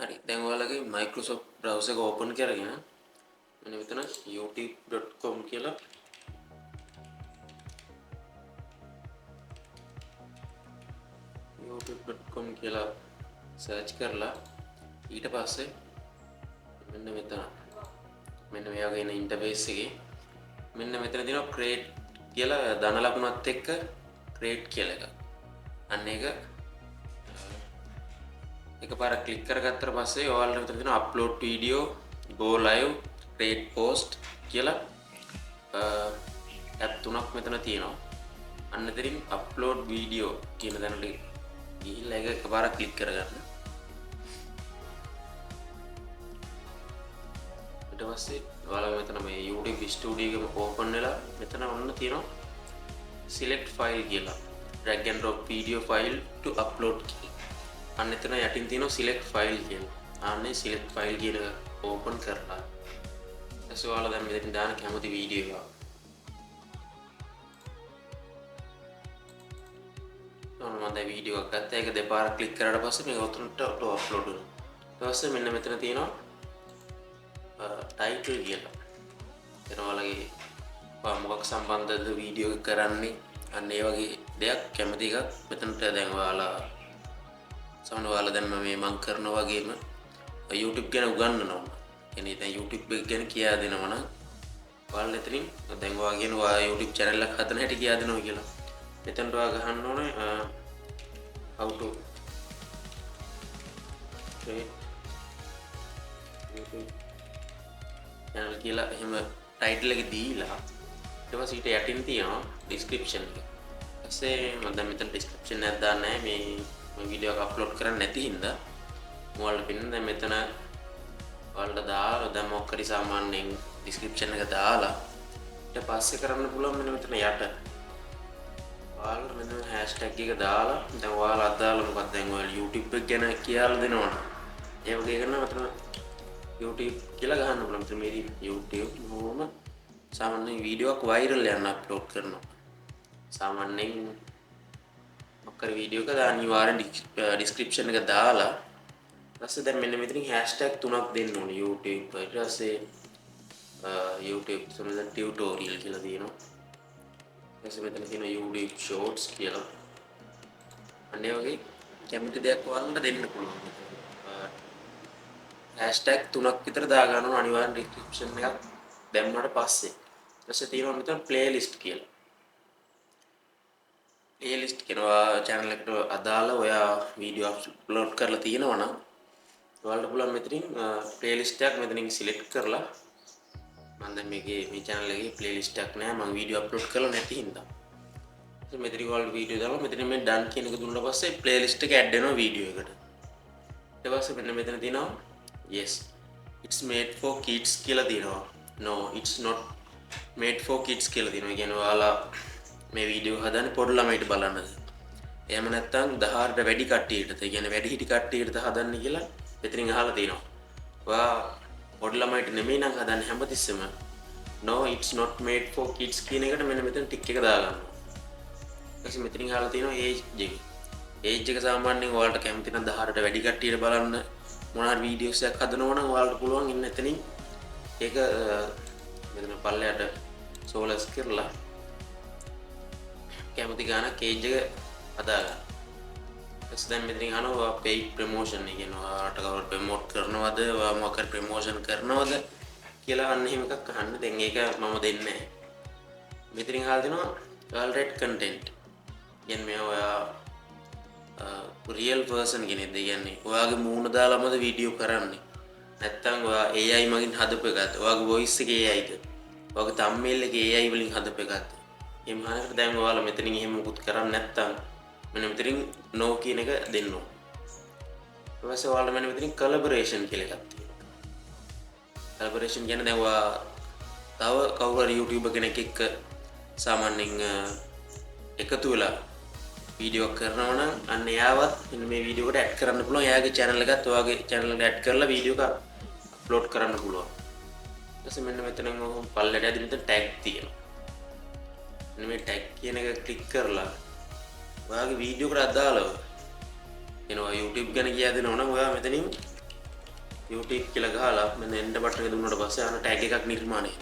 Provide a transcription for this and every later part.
හරි දැන් ඔයාලගේ Microsoft browser එක open කරගෙන මෙන්න මෙතන youtube.com කියලා youtube.com කියලා search කරලා ඊට පස්සේ මෙන්න මෙන්න මේ වගේ ඉන්න interface එකේ මෙන්න මෙතන තියෙනවා create කියලා ධන ලකුණත් එක්ක create කියලා එකක්. අන්න ඒක එකපාරක් ක්ලික් කරගත්තට පස්සේ ඔයාලට මෙතන තියෙනවා upload video, go live, create post කියලා app තුනක් මෙතන තියෙනවා. අන්න එතනින් upload video කියන තැනට ගිහිල්ලා ඒක එකපාරක් ක්ලික් කරගන්න. ඊට පස්සේ ඔයාලා මෙතන මේ YouTube studio එක open වෙලා මෙතන ඔන්න තියෙනවා select file කියලා. drag and drop video file to upload කියලා. අන්න එතන යටින් තියෙනවා select file කියලා. අනේ select file කියන එක open කරලා ඊට ඔයාලා දැන් මෙතන දාන කැමති වීඩියෝ එක. මම දැන් වීඩියෝ එකක් ගත්තා. ඒක දෙපාරක් ක්ලික් කරාට පස්සේ මේක උතනට auto upload වෙනවා. ඊට පස්සේ මෙන්න මෙතන තියෙනවා title කියලා. එතන ඔයාලගේ මොකක් සම්බන්ධද වීඩියෝ එක කරන්නේ අන්න ඒ වගේ දෙයක් කැමති එකක් මෙතනට දැන් ඔයාලා සමහර ඔයාලා දැන් මම කරනවා වගේම YouTube ගැන උගන්වනවා. එනේ දැන් YouTube එක ගැන කියා දෙනවා නම් ඔයාලා එතනින් දැන් ඔයා කියන ඔයා YouTube channel එකක් හදන හැටි කියා දෙනවා කියලා. මෙතනට ඔයා ගහන්න ඕනේ how to create YouTube channel කියලා එහෙම title එක දීලා ඊට පස්සේ ඊට යටින් තියෙනවා description එක. ඊපස්සේ මම දැන් මෙතන description එකක් දාන්නේ මේ වීඩියෝ එක අප්ලෝඩ් කරන්න නැති හින්දා ඔයාලට පින්න දැන් මෙතන ඔයාලට දාලා දැන් මොකක් හරි සාමාන්‍යයෙන් description එක දාලා ඊට පස්සේ කරන්න පුළුවන් මෙන්න මෙතන යට ඔයාලට මෙන්න hashtag එක දාලා දැන් ඔයාලා අදාළ මොකක්ද දැන් ඔයාලා YouTube එක ගැන කියලා දෙනවනේ ඒ වගේ කරනවා මෙතන YouTube කියලා ගහන්න පුළුවන් මෙතන මේ YouTube මොම සාමාන්‍යයෙන් වීඩියෝ එකක් viral යන අප්ලෝඩ් කරනවා සාමාන්‍යයෙන් මොකක්ද වීඩියෝ එක අනිවාර්යෙන් description එක දාලා ඊපස්සේ දැන් මෙන්න මෙතනින් hashtag තුනක් දෙන්න ඕනේ YouTube ඊට පස්සේ YouTube සමහර tutorial කියලා තියෙනවා ඊපස්සේ මෙතන තියෙනවා YouTube shorts කියලා අනේ වගේ කැමති දෙයක් ඔයාලට දෙන්න පුළුවන් hashtag තුනක් විතර දා ගන්න ඕන අනිවාර්යෙන් description එකක් දැම්මට පස්සේ ඊපස්සේ තියෙනවා මෙතන playlist කියලා playlist කියනවා channel එකට අදාළ ඔයා වීඩියෝ අප්ලෝඩ් කරලා තියෙනවා නම් ඔයාලට පුළුවන් මෙතනින් playlist එකක් මෙතනින් select කරලා මම දැන් මේ channel එකේ playlist එකක් නැහැ මම වීඩියෝ අප්ලෝඩ් කරලා නැති හින්දා ඉතින් මෙතනින් ඔයාලට වීඩියෝ දාලා මෙතනින් මේ done කියන එක දුන්නා පස්සේ playlist එක add වෙනවා වීඩියෝ එකට ඊට පස්සේ මෙන්න මෙතන තියෙනවා yes it's made for kids කියලා තියෙනවා no it's not made for kids කියලා තියෙනවා කියන්නේ ඔයාලා මේ වීඩියෝ හදන්නේ පොඩි ළමයිට බලන්නද එහෙම නැත්නම් 18ට වැඩි කට්ටියටද ඒ කියන්නේ වැඩිහිටි කට්ටියටද හදන්නේ කියලා මෙතනින් අහලා තියෙනවා ඔයා පොඩි ළමයිට නෙමෙයි නම් හදන්නේ හැමතිස්සෙම no it's not made for kids කියන එකට මෙන්න මෙතන ටික් එක දාගන්න ඊපස්සේ මෙතනින් අහලා තියෙනවා age එක සාමාන්‍යයෙන් ඔයාලට කැමති නම් 18ට වැඩි කට්ටියට බලන්න මොනවා වීඩියෝස් එකක් හදනවා නම් ඔයාලට පුළුවන් ඉන්න එතනින් ඒක මෙතන පල්ලයට සෝලස් කරලා කැමති ගානක් age එක හදාගන්න. ඊට දැන් මෙතනින් අහනවා paid promotion එක කියනවා ඔයාලට කවුරු ප්‍රොමෝට් කරනවද ඔයා මොකක් හරි ප්‍රොමෝෂන් කරනවද කියලා අන්න එහෙම එකක් අහන්න. දැන් ඒක මම දෙන්නේ නැහැ. මෙතනින් අහලා දෙනවා tolerate content. කියන්නේ මේ ඔයා real person කෙනෙක්ද කියන්නේ ඔයාගේ මූණ දාලාමද වීඩියෝ කරන්නේ නැත්නම් ඔයා AI මගින් හදපු එකද ඔයාගේ voice එක AIද ඔයාගේ thumbnail එක AI වලින් හදපු එකද එහෙම හරියට දැන් ඔයාලා මෙතනින් එහෙම මුකුත් කරන්නේ නැත්නම් මෙන්න මෙතනින් no කියන එක දෙන්න ඕන ඊට පස්සේ ඔයාලා මෙන්න මෙතනින් collaboration කියලා එකක් තියෙනවා collaboration කියන්නේ දැන් ඔයා තව කවුරු හරි YouTuber කෙනෙක් එක්ක සාමාන්‍යයෙන් එකතු වෙලා වීඩියෝ කරනවා නම් අන්න එයාවත් මෙන්න මේ වීඩියෝ එකට ඇඩ් කරන්න පුළුවන්. එයාගේ channel එකත් ඔයාගේ channel එකට ඇඩ් කරලා වීඩියෝ එක අප්ලෝඩ් කරන්න පුළුවන්. ඊට පස්සේ මෙන්න මෙතනින් පල්ලෙට ඇදී මෙතන tag තියෙනවා. මෙන්න මේ tag කියන එක ක්ලික් කරලා ඔයාගේ වීඩියෝ එකට අදාළව එනවා YouTube ගැන කියා දෙනවා නම් ඔයා මෙතනින් YouTube කියලා ගහලා මෙන්න එන්න බටන් එක දුන්නාට පස්සේ අන්න ටැග් එකක් නිර්මාණය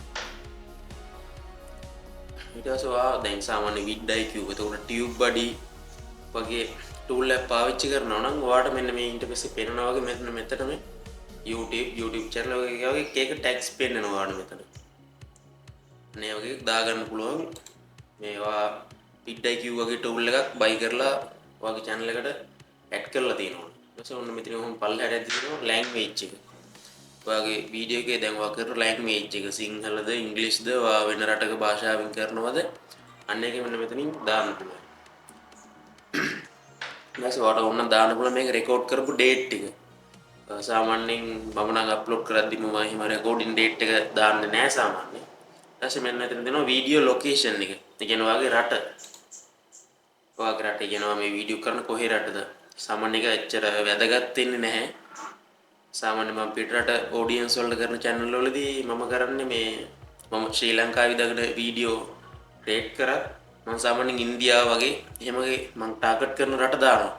ඊට පස්සේ ඔයා දැන් සාමාන්‍ය vidIQ එතකොට TubeBuddy වගේ ටූල් එකක් පාවිච්චි කරනවා නම් ඔයාට මෙන්න මේ ඉන්ටර්ෆේස් එක පේනවා වගේ මෙතන මේ YouTube channel එකේ වගේ එක ටැග්ස් පේන්නනවා ඔයාට මෙතන මේ වගේ දාගන්න පුළුවන් මේවා vidIQ වගේ ටූල් එකක් බයි කරලා ඔයාගේ channel එකට ඇඩ් කරලා තියෙනවා ඊට පස්සේ ඔන්න මෙතන ඔහොම පල්ලෙහාට ඇද්දි තියෙනවා ලැන්ග්වේජ් එක ඔයාගේ වීඩියෝ එකේ දැන් ඔයා කරන ලැන්ග්වේජ් එක සිංහලද ඉංග්‍රීසිද ඔයා වෙන රටක භාෂාවෙන් කරනවද අන්න ඒක මෙන්න මෙතනින් දාන්න පුළුවන් ඊට ඔයාට ඕන දාන්න පුළුවන් මේක රෙකෝඩ් කරපු ඩේට් එක සාමාන්‍යයෙන් මම නම් අප්ලෝඩ් කරද්දි මම එහෙම රෙකෝඩින් ඩේට් එක දාන්නේ නැහැ සාමාන්‍යයෙන් ඊට පස්සේ මෙන්න මෙතන දෙනවා වීඩියෝ ලොකේෂන් එක ඒ කියන්නේ ඔයාගේ රට ඔයාගේ රට කියනවා මේ වීඩියෝ කරන කොහේ රටද සාමාන්‍ය එක එච්චර වැදගත් වෙන්නේ නැහැ සාමාන්‍ය මම පිටරට ඔඩියන්ස් වලට කරන channel වලදී මම කරන්නේ මේ මම ශ්‍රී ලංකාවේ දාගෙන වීඩියෝ ක්‍රියේට් කරා මම සාමාන්‍යයෙන් ඉන්දියාව වගේ එහෙමගේ මම ටාගට් කරන රට දානවා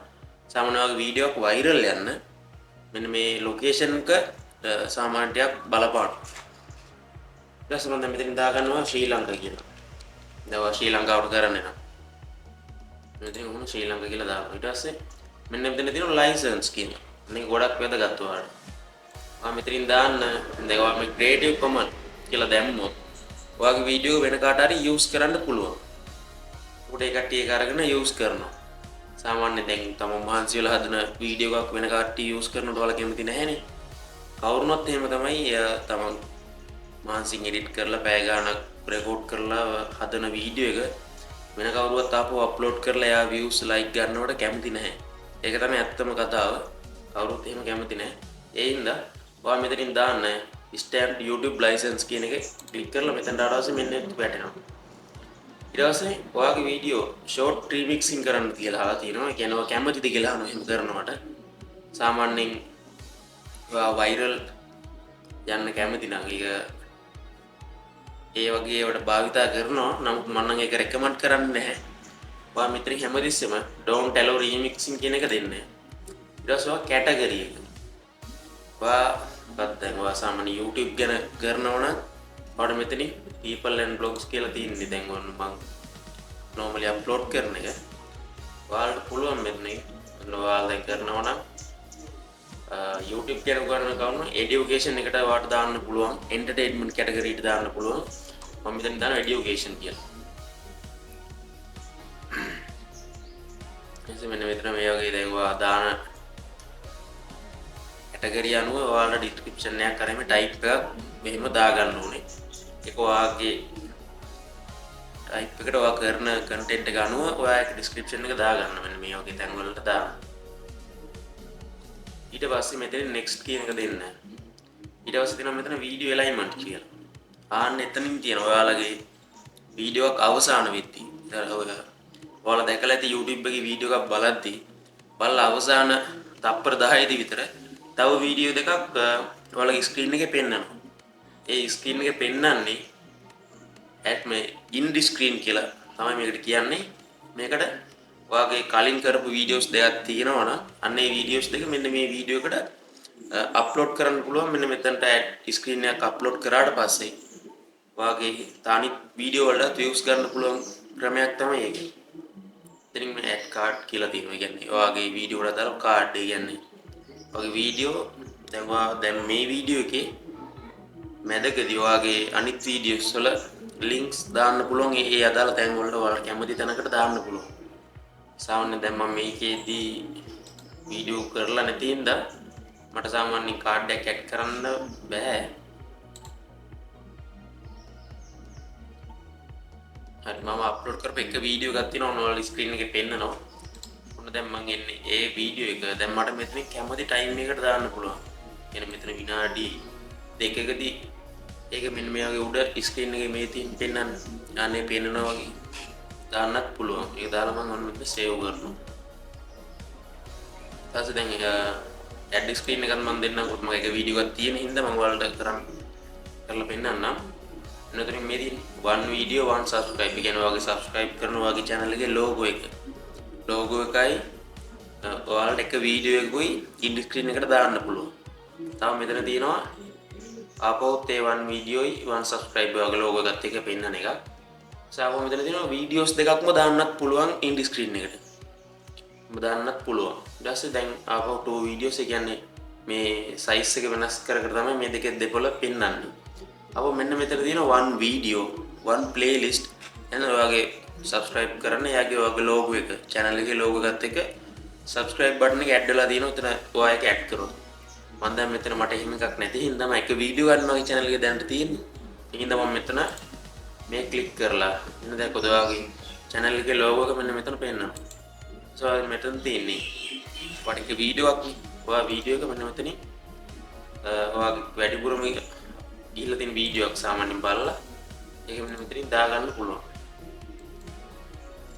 සාමාන්‍ය වගේ වීඩියෝ එකක් වෛරල් යන්න මෙන්න මේ ලොකේෂන් එක සාමාන්‍යයක් බලපාන ඊට පස්සේ මම මෙතන දාගන්නවා ශ්‍රී ලංකාව කියලා දැන් ශ්‍රී ලංකාවට කරන්නේ නම් මෙතන උන් ශ්‍රී ලංකාව කියලා දානවා ඊට පස්සේ මෙන්න මෙතන තියෙනවා ලයිසන්ස් කියලා මේක ගොඩක් වැදගත් ඔයාලට මම මෙතනින් දාන්න දැන් ඔයා මේ ක්‍රියේටිව් කොමන් කියලා දැම්මොත් ඔයාගේ වීඩියෝ වෙන කාට හරි යූස් කරන්න පුළුවන් උඩ ඒ කට්ටිය ඒක අරගෙන යූස් කරනවා සාමාන්‍ය දැන් තම මහන්සි වෙලා හදන වීඩියෝ එකක් වෙන කට්ටිය යූස් කරනකොට ඔයාලා කැමති නැහැනේ කවුරුනොත් එහෙම තමයි තමන් මහන්සියෙන් එඩිට් කරලා පැය ගාණක් රෙකෝඩ් කරලා හදන වීඩියෝ එක වෙන කවුරුවත් ආපහු අප්ලෝඩ් කරලා එයා views like ගන්නවට කැමති නැහැ ඒක තමයි ඇත්තම කතාව කවුරුත් එහෙම කැමති නැහැ ඒ හින්දා ඔයා මෙතනින් දාන්න stamp YouTube license කියන එක ක්ලික් කරලා මෙතනට ආවට පස්සේ මෙන්න වැටෙනවා ඊට පස්සේ ඔයාගේ වීඩියෝ short remixing කරන්න කියලා අහලා තියෙනවා ඒ කියන්නේ ඔයා කැමතිද කියලා අහනවා එහෙම කරනවට සාමාන්‍යයෙන් ඔයා viral යන්න කැමති නම් ඒක ඒ වගේ ඒවට භාවිතා කරනවා නමුත් මම නම් ඒක රෙකමන්ඩ් කරන්නේ නැහැ ඔයා මෙතන හැමදෙස්සෙම don't allow remixing කියන එක දෙන්නේ ඊට පස්සේ ඔයා කැටගරි එක ඔයා දැන් ඔයා සාමාන්‍ය YouTube ගැන කරනවා නම් ඔයාට මෙතන people and blogs කියලා තියෙන්නේ දැන් මම normally upload කරන එක ඔයාලට පුළුවන් මෙතන ඔයාලා දැන් කරනවා නම් YouTube ගැන කරන education එකට ඔයාලට දාන්න පුළුවන් entertainment category එකට දාන්න පුළුවන් මම මෙතන දානවා education කියලා එතකොට මෙන්න මෙතන මේ වගේ දැන් ඔයා දාන category අනුව ඔයාලා description එකක් කරගෙන type එකක් මෙහෙම දාගන්න ඕනේ ඒක ඔයාගේ type එකට ඔයා කරන content එක අනුව ඔයා ඒක description එක දාගන්න මෙන්න මේ වගේ තැන් වලට දාන්න ඊට පස්සේ මෙතන next කියන එක දෙන්න ඊට පස්සේ තියෙනවා මෙතන video alignment කියලා ආන්න එතනින් තියෙනවා ඔයාලගේ වීඩියෝ එකක් අවසාන වෙද්දී ඔයාලා දැකලා ඇති YouTube එකේ වීඩියෝ එකක් බලද්දී බලලා අවසාන තප්පර 10 දී විතර තව වීඩියෝ දෙකක් ඔයාලගේ ස්ක්‍රීන් එකේ පෙන්නනවා ඒ ස්ක්‍රීන් එකේ පෙන්නන්නේ ඇත් මේ ඉන්ඩි ස්ක්‍රීන් කියලා තමයි මේකට කියන්නේ මේකට ඔයාගේ කලින් කරපු වීඩියෝස් දෙකක් තියෙනවා නම් අන්න ඒ වීඩියෝස් දෙක මෙන්න මේ වීඩියෝ එකට අප්ලෝඩ් කරන්න පුළුවන් මෙන්න මෙතනට ස්ක්‍රීන් එකක් අප්ලෝඩ් කරාට පස්සේ ඔයාගේ තානිත් වීඩියෝ වලට views ගන්න පුළුවන් ක්‍රමයක් තමයි ඒක. ඉතින් මේ ඇඩ් කාඩ් කියලා තියෙනවා. ඒ කියන්නේ ඔයාගේ වීඩියෝ වලට දාලා කාඩ් ඒ කියන්නේ ඔයාගේ වීඩියෝ දැන් මේ වීඩියෝ එකේ මැදකදී ඔයාගේ අනිත් වීඩියෝස් වල links දාන්න පුළුවන් ඒ අදාළ තැන් වලට ඔයාලා කැමති තැනකට දාන්න පුළුවන්. සාමාන්‍ය දැන් මම මේකේදී වීඩියෝ කරලා නැති හින්දා මට සාමාන්‍ය කාඩ් එකක් ඇඩ් කරන්න බෑ. හරි මම අප්ලෝඩ් කරපු එක වීඩියෝ එකක් තියෙනවා ඔයාලා ස්ක්‍රීන් එකේ පෙන්නනවා. ඔන්න දැන් මම එන්නේ ඒ වීඩියෝ එක දැන් මට මෙතන කැමති ටයිම් එකකට දාන්න පුළුවන්. يعني මෙතන විනාඩි 2කදී ඒක මෙන්න මේ වගේ උඩ ස්ක්‍රීන් එකේ මේ තියෙන පෙන්නන්න අනේ පෙන්නනවා වගේ දාන්නත් පුළුවන්. ඒක දාලා මම ඔන්න මෙතන සේව් කරනවා. ඊපස්සේ දැන් ඇඩ් ස්ක්‍රීන් එකත් මම දෙන්නම් මම එක වීඩියෝ එකක් තියෙන හින්දා මම ඔයාලට කරලා පෙන්නන්නම්. එනතරින් මේ තියෙන one video one subscribe කියන වගේ subscribe කරන වගේ channel එකේ logo එක. logo එකයි ඔයාලට එක වීඩියෝ එකකුයි ඉන්ඩි ස්ක්‍රීන් එකට දාන්න පුළුවන්. තව මෙතන තියෙනවා ආපහුත් ඒ one වීඩියෝයි one subscribe වගේ logo එකත් එක්ක පෙන්නන එකක්. සාපහු මෙතන තියෙනවා වීඩියෝස් දෙකක්ම දාන්නත් පුළුවන් end screen එකට. දාන්නත් පුළුවන්. ඊට පස්සේ දැන් ආපහු two videos ඒ කියන්නේ මේ size එක වෙනස් කර කර තමයි මේ දෙකේ දෙපොළ පෙන්වන්නේ. අපෝ මෙන්න මෙතන තියෙන one video one playlist එන ඔයගේ subscribe කරන්න එයාගේ ඔයගේ logo එක channel එකේ logo එකත් එක්ක subscribe button එක add වෙලා තියෙනවා. එතන ඔයා එක add කරොත් මම දැන් මෙතන මට එහෙම එකක් නැති හින්දා මම එක වීඩියෝ ගන්න මගේ channel එකේ දැනට තියෙන්නේ. ඒ හින්දා මම මෙතන මේ click කරලා මෙන්න දැන් ඔයාගේ channel එකේ logo එක මෙන්න මෙතන පෙන්නනවා. so මෙතන තියෙන්නේ ඔයාට එක වීඩියෝ එකක් ඔයා වීඩියෝ එක මෙන්න මෙතනින් ඔයාගේ වැඩිපුරම ගිහිල්ලා තියෙන වීඩියෝ එකක් සාමාන්‍යයෙන් බලලා ඒක මෙන්න මෙතනින් දාගන්න පුළුවන්.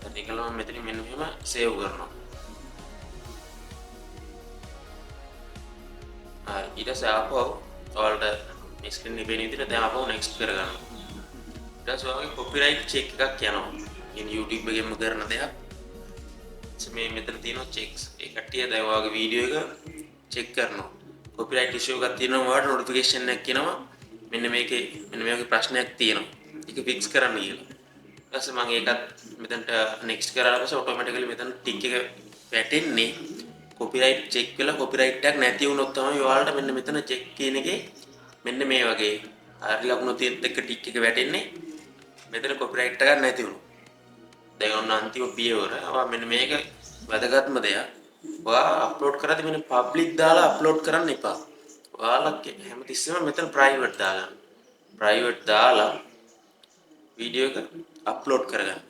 දැන් ඒකල මම මෙතනින් මෙන්න මෙහෙම save කරනවා. ඊට පස්සේ ආපහු ඔයාලට මේ ස්ක්‍රීන් එකේ පේන විදිහට දැන් ආපහු next කරගන්නවා. ඊට පස්සේ ඔයාගේ copyright check එකක් යනවා. ඉතින් YouTube එකෙන්ම කරන දෙයක්. මේ මෙතන තියෙනවා checks. ඒ කට්ටිය දැන් ඔයාගේ වීඩියෝ එක check කරනවා. copyright issue එකක් තියෙනවා ඔයාලට notification එකක් එනවා. මෙන්න මේකේ මෙන්න මේ වගේ ප්‍රශ්නයක් තියෙනවා. ඒක fix කරන්න කියලා. ඊට පස්සේ මම ඒකත් මෙතනට next කරලා පස්සේ automatically මෙතන tick එක වැටෙන්නේ copyright check වෙලා copyright එකක් නැති වුණොත් තමයි ඔයාලට මෙන්න මෙතන check කියන එකේ මෙන්න මේ වගේ හරි ලකුණු තියෙත් එක්ක tick එක වැටෙන්නේ. මෙතන copyright එකක් නැති වුණොත්. දැන් ඔන්න අන්තිම පියවර. ඔයා මෙන්න මේක වැදගත්ම දෙයක්. ඔයා අප්ලෝඩ් කරද්දී මෙන්න public දාලා අප්ලෝඩ් කරන්න එපා. ඔයාලා හැමතිස්සෙම මෙතන private දාගන්න. private දාලා වීඩියෝ එක අප්ලෝඩ් කරගන්න.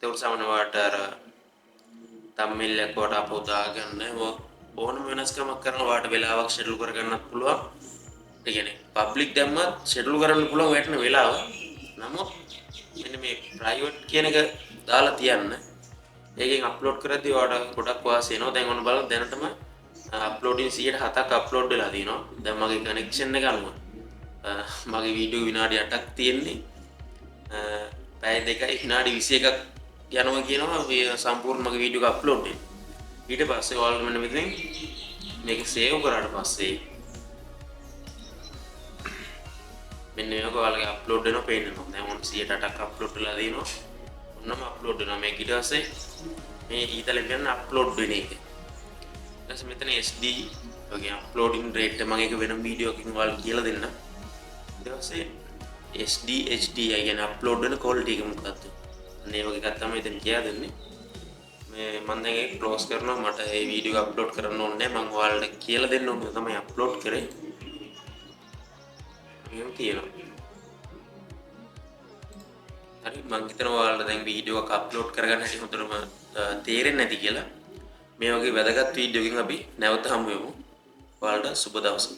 ඒක සාමාන්‍ය වාට අර thumbnail එක කොට අපෝ දාගන්න ඕනම වෙනස්කමක් කරන වාට වෙලාවක් schedule කරගන්නත් පුළුවන්. ඒ කියන්නේ public දැම්මත් schedule කරන්න පුළුවන් වැටෙන වෙලාව. නමුත් මෙන්න මේ private කියන එක දාලා තියන්න. ඒකෙන් අප්ලෝඩ් කරද්දී ඔයාලට ගොඩක් වාසි වෙනවා. දැන් ඔන්න බලන්න දැනටම අප්ලෝඩින් 107ක් අප්ලෝඩ් වෙලා තියෙනවා. දැන් මගේ කනෙක්ෂන් එක අනුව මගේ වීඩියෝ විනාඩි 8ක් තියෙන්නේ. පැය 2යි විනාඩි 21ක් යනවා කියනවා මේ සම්පූර්ණ මගේ වීඩියෝ එක අප්ලෝඩ් වෙන්න. ඊට පස්සේ ඔයාලා මෙන්න මෙතෙන් මේක සේව් කරාට පස්සේ මෙන්න මේක ඔයාලගේ අප්ලෝඩ් වෙනවා පේනවා. දැන් ඔන්න 108ක් අප්ලෝඩ් වෙලා තියෙනවා. ඔන්නම අප්ලෝඩ් වෙනවා. මේක ඊට පස්සේ මේ ඊතලෙන් ගන්න අප්ලෝඩ් වෙන එක. ඊට මෙතන SD වගේ අප්ලෝඩින් රේට් මම එක වෙනම වීඩියෝ එකකින් ඔයාලට කියලා දෙන්න. ඊට පස්සේ SD HD කියන අප්ලෝඩ් වෙන quality එක මොකක්ද? අනේ වගේ එකක් තමයි ඉතින් කියලා දෙන්නේ. මේ මම දැන් ඒක ක්ලෝස් කරනවා. මට මේ වීඩියෝ එක අප්ලෝඩ් කරන්න ඕනේ නැහැ. මම ඔයාලට කියලා දෙන්න ඕනේ තමයි අප්ලෝඩ් කරේ. මේක තියෙනවා. හරි මම හිතනවා ඔයාලට දැන් වීඩියෝ එක අප්ලෝඩ් කරගන්න හැටි හොඳටම තේරෙන්නේ නැති කියලා. මේ වගේ වැදගත් වීඩියෝ එකකින් අපි නැවත හමු වෙමු. ඔයාලට සුබ දවසක්.